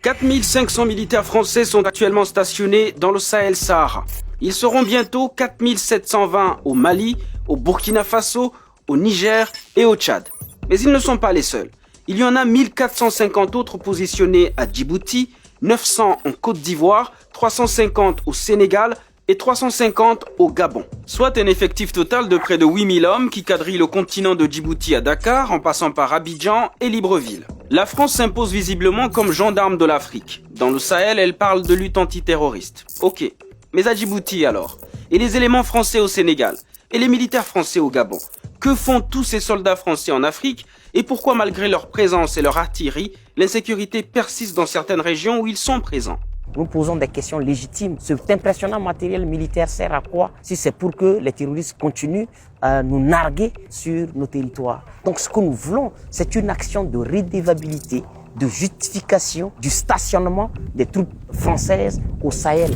4500 militaires français sont actuellement stationnés dans le Sahel-Sahara. Ils seront bientôt 4720 au Mali, au Burkina Faso, au Niger et au Tchad. Mais ils ne sont pas les seuls. Il y en a 1450 autres positionnés à Djibouti, 900 en Côte d'Ivoire, 350 au Sénégal et 350 au Gabon. Soit un effectif total de près de 8000 hommes qui quadrillent le continent de Djibouti à Dakar en passant par Abidjan et Libreville. La France s'impose visiblement comme gendarme de l'Afrique. Dans le Sahel, elle parle de lutte antiterroriste. Ok, mais à Djibouti alors? Et les éléments français au Sénégal? Et les militaires français au Gabon? Que font tous ces soldats français en Afrique? Et pourquoi malgré leur présence et leur artillerie, l'insécurité persiste dans certaines régions où ils sont présents? Nous posons des questions légitimes. Cet impressionnant matériel militaire sert à quoi si c'est pour que les terroristes continuent à nous narguer sur nos territoires? Donc ce que nous voulons, c'est une action de redevabilité, de justification du stationnement des troupes françaises au Sahel.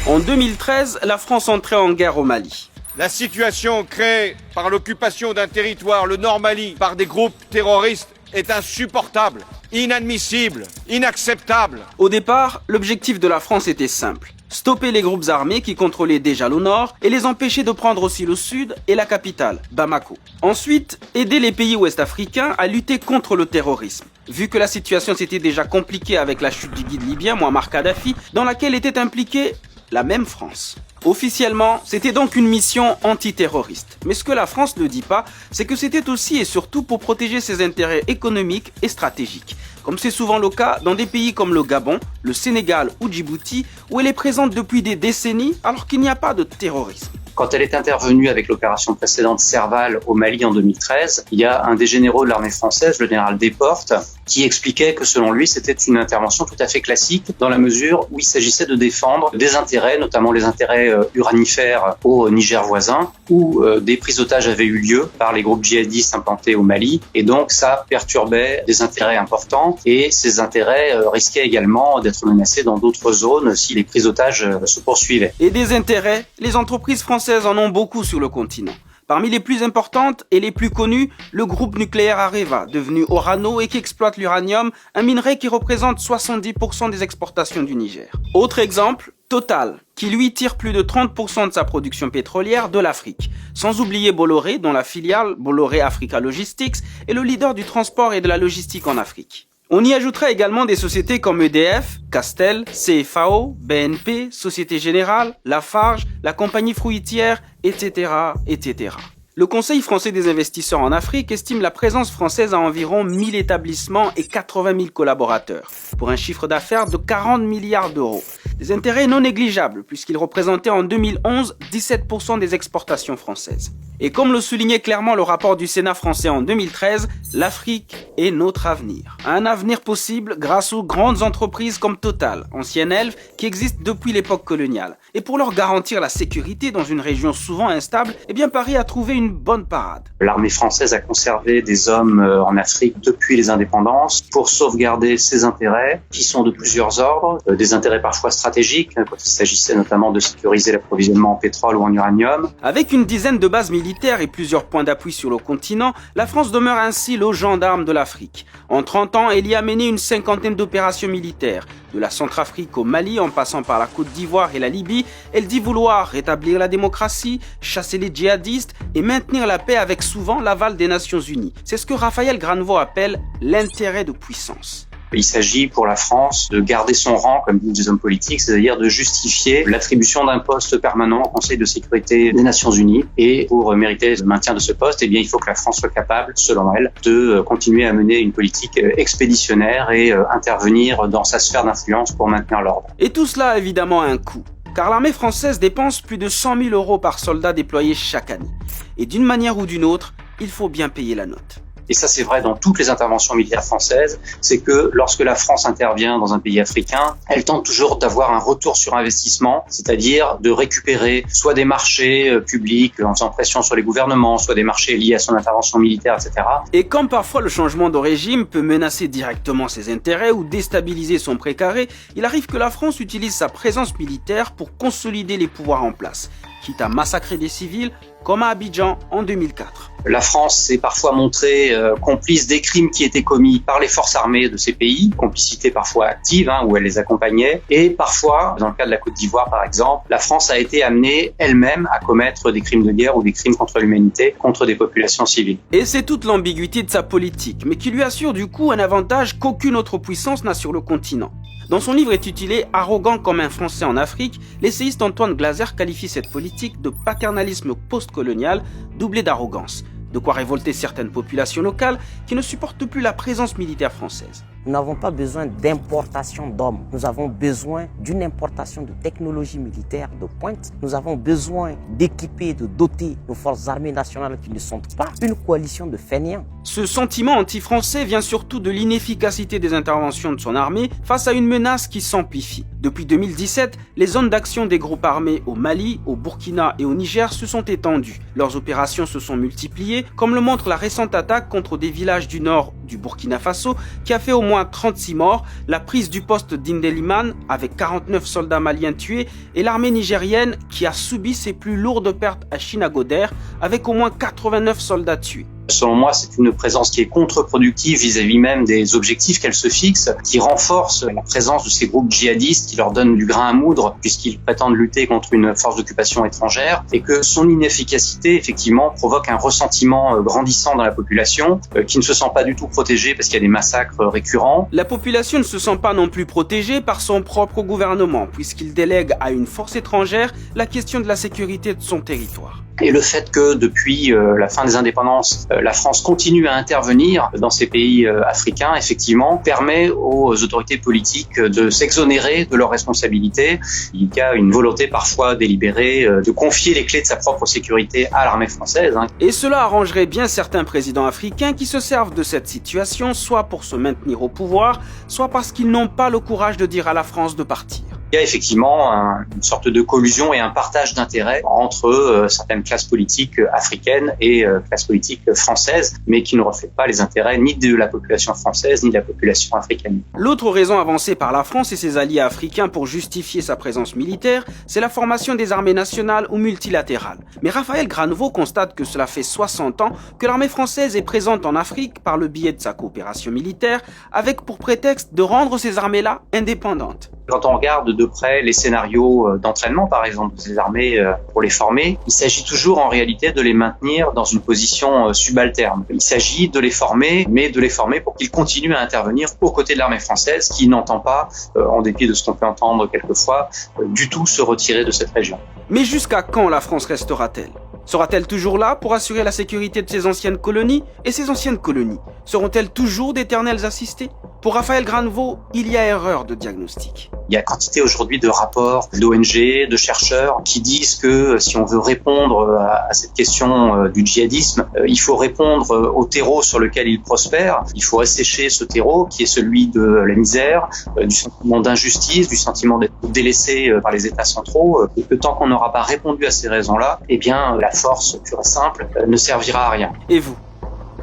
En 2013, la France entrait en guerre au Mali. La situation créée par l'occupation d'un territoire, le Nord Mali, par des groupes terroristes est insupportable, inadmissible, inacceptable. Au départ, l'objectif de la France était simple. Stopper les groupes armés qui contrôlaient déjà le nord et les empêcher de prendre aussi le sud et la capitale, Bamako. Ensuite, aider les pays ouest-africains à lutter contre le terrorisme. Vu que la situation s'était déjà compliquée avec la chute du guide libyen Mouammar Kadhafi, dans laquelle était impliquée la même France. Officiellement, c'était donc une mission antiterroriste. Mais ce que la France ne dit pas, c'est que c'était aussi et surtout pour protéger ses intérêts économiques et stratégiques. Comme c'est souvent le cas dans des pays comme le Gabon, le Sénégal ou Djibouti, où elle est présente depuis des décennies alors qu'il n'y a pas de terrorisme. Quand elle est intervenue avec l'opération précédente Serval au Mali en 2013, il y a un des généraux de l'armée française, le général Desportes, qui expliquait que selon lui, c'était une intervention tout à fait classique dans la mesure où il s'agissait de défendre des intérêts, notamment les intérêts uranifères au Niger voisin, où des prises d'otages avaient eu lieu par les groupes djihadistes implantés au Mali. Et donc, ça perturbait des intérêts importants et ces intérêts risquaient également d'être menacés dans d'autres zones si les prises d'otages se poursuivaient. Et des intérêts, les entreprises françaises en ont beaucoup sur le continent. Parmi les plus importantes et les plus connues, le groupe nucléaire Areva, devenu Orano et qui exploite l'uranium, un minerai qui représente 70% des exportations du Niger. Autre exemple, Total, qui lui tire plus de 30% de sa production pétrolière de l'Afrique. Sans oublier Bolloré, dont la filiale Bolloré Africa Logistics est le leader du transport et de la logistique en Afrique. On y ajouterait également des sociétés comme EDF, Castel, CFAO, BNP, Société Générale, Lafarge, la compagnie fruitière, etc., etc. Le Conseil français des investisseurs en Afrique estime la présence française à environ 1000 établissements et 80 000 collaborateurs, pour un chiffre d'affaires de 40 milliards d'euros. Des intérêts non négligeables, puisqu'ils représentaient en 2011 17% des exportations françaises. Et comme le soulignait clairement le rapport du Sénat français en 2013, l'Afrique est notre avenir. Un avenir possible grâce aux grandes entreprises comme Total, ancienne Elf, qui existent depuis l'époque coloniale. Et pour leur garantir la sécurité dans une région souvent instable, Paris a trouvé une bonne parade. L'armée française a conservé des hommes en Afrique depuis les indépendances pour sauvegarder ses intérêts, qui sont de plusieurs ordres, des intérêts parfois stratégiques, quand il s'agissait notamment de sécuriser l'approvisionnement en pétrole ou en uranium. Avec une dizaine de bases militaires et plusieurs points d'appui sur le continent, la France demeure ainsi le gendarme de l'Afrique. En 30 ans, elle y a mené une cinquantaine d'opérations militaires. De la Centrafrique au Mali, en passant par la Côte d'Ivoire et la Libye, elle dit vouloir rétablir la démocratie, chasser les djihadistes et maintenir la paix avec souvent l'aval des Nations Unies. C'est ce que Raphaël Granvaux appelle l'intérêt de puissance. Il s'agit pour la France de garder son rang, comme disent les hommes politiques, c'est-à-dire de justifier l'attribution d'un poste permanent au Conseil de sécurité des Nations Unies. Et pour mériter le maintien de ce poste, il faut que la France soit capable, selon elle, de continuer à mener une politique expéditionnaire et intervenir dans sa sphère d'influence pour maintenir l'ordre. Et tout cela a évidemment un coût. Car l'armée française dépense plus de 100 000 euros par soldat déployé chaque année. Et d'une manière ou d'une autre, il faut bien payer la note. Et ça c'est vrai dans toutes les interventions militaires françaises, c'est que lorsque la France intervient dans un pays africain, elle tente toujours d'avoir un retour sur investissement, c'est-à-dire de récupérer soit des marchés publics en faisant pression sur les gouvernements, soit des marchés liés à son intervention militaire, etc. Et comme parfois le changement de régime peut menacer directement ses intérêts ou déstabiliser son précaré, il arrive que la France utilise sa présence militaire pour consolider les pouvoirs en place. quitte à massacrer des civils, comme à Abidjan en 2004. La France s'est parfois montrée complice des crimes qui étaient commis par les forces armées de ces pays, complicité parfois active, où elle les accompagnait, et parfois, dans le cas de la Côte d'Ivoire par exemple, la France a été amenée elle-même à commettre des crimes de guerre ou des crimes contre l'humanité, contre des populations civiles. Et c'est toute l'ambiguïté de sa politique, mais qui lui assure du coup un avantage qu'aucune autre puissance n'a sur le continent. Dans son livre intitulé « Arrogant comme un Français en Afrique », l'essayiste Antoine Glaser qualifie cette politique de paternalisme postcolonial doublé d'arrogance, de quoi révolter certaines populations locales qui ne supportent plus la présence militaire française. Nous n'avons pas besoin d'importation d'hommes. Nous avons besoin d'une importation de technologies militaires de pointe. Nous avons besoin d'équiper, de doter nos forces armées nationales qui ne sont pas une coalition de fainéants. Ce sentiment anti-français vient surtout de l'inefficacité des interventions de son armée face à une menace qui s'amplifie. Depuis 2017, les zones d'action des groupes armés au Mali, au Burkina et au Niger se sont étendues. Leurs opérations se sont multipliées, comme le montre la récente attaque contre des villages du nord du Burkina Faso qui a fait au moins 36 morts, la prise du poste d'Indeliman avec 49 soldats maliens tués et l'armée nigérienne qui a subi ses plus lourdes pertes à Chinagoder avec au moins 89 soldats tués. Selon moi, c'est une présence qui est contre-productive vis-à-vis même des objectifs qu'elle se fixe, qui renforce la présence de ces groupes djihadistes, qui leur donnent du grain à moudre puisqu'ils prétendent lutter contre une force d'occupation étrangère, et que son inefficacité, effectivement, provoque un ressentiment grandissant dans la population, qui ne se sent pas du tout protégée parce qu'il y a des massacres récurrents. La population ne se sent pas non plus protégée par son propre gouvernement, puisqu'il délègue à une force étrangère la question de la sécurité de son territoire. Et le fait que depuis la fin des indépendances, la France continue à intervenir dans ces pays africains, effectivement, permet aux autorités politiques de s'exonérer de leurs responsabilités. Il y a une volonté parfois délibérée de confier les clés de sa propre sécurité à l'armée française. Et cela arrangerait bien certains présidents africains qui se servent de cette situation, soit pour se maintenir au pouvoir, soit parce qu'ils n'ont pas le courage de dire à la France de partir. Il y a effectivement une sorte de collusion et un partage d'intérêts entre certaines classes politiques africaines et classes politiques françaises, mais qui ne reflètent pas les intérêts ni de la population française ni de la population africaine. L'autre raison avancée par la France et ses alliés africains pour justifier sa présence militaire, c'est la formation des armées nationales ou multilatérales. Mais Raphaël Granvaux constate que cela fait 60 ans que l'armée française est présente en Afrique par le biais de sa coopération militaire, avec pour prétexte de rendre ces armées-là indépendantes. Quand on regarde de près les scénarios d'entraînement, par exemple, de ces armées pour les former, il s'agit toujours en réalité de les maintenir dans une position subalterne. Il s'agit de les former, mais de les former pour qu'ils continuent à intervenir aux côtés de l'armée française qui n'entend pas, en dépit de ce qu'on peut entendre quelquefois, du tout se retirer de cette région. Mais jusqu'à quand la France restera-t-elle ? Sera-t-elle toujours là pour assurer la sécurité de ses anciennes colonies ? Et ces anciennes colonies seront-elles toujours d'éternels assistés ? Pour Raphaël Granvaux, il y a erreur de diagnostic. Il y a quantité aujourd'hui de rapports d'ONG, de chercheurs qui disent que si on veut répondre à cette question du djihadisme, il faut répondre au terreau sur lequel il prospère. Il faut assécher ce terreau qui est celui de la misère, du sentiment d'injustice, du sentiment d'être délaissé par les États centraux. Et que tant qu'on n'aura pas répondu à ces raisons-là, eh bien la force pure et simple ne servira à rien. Et vous ?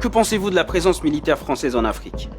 Que pensez-vous de la présence militaire française en Afrique ?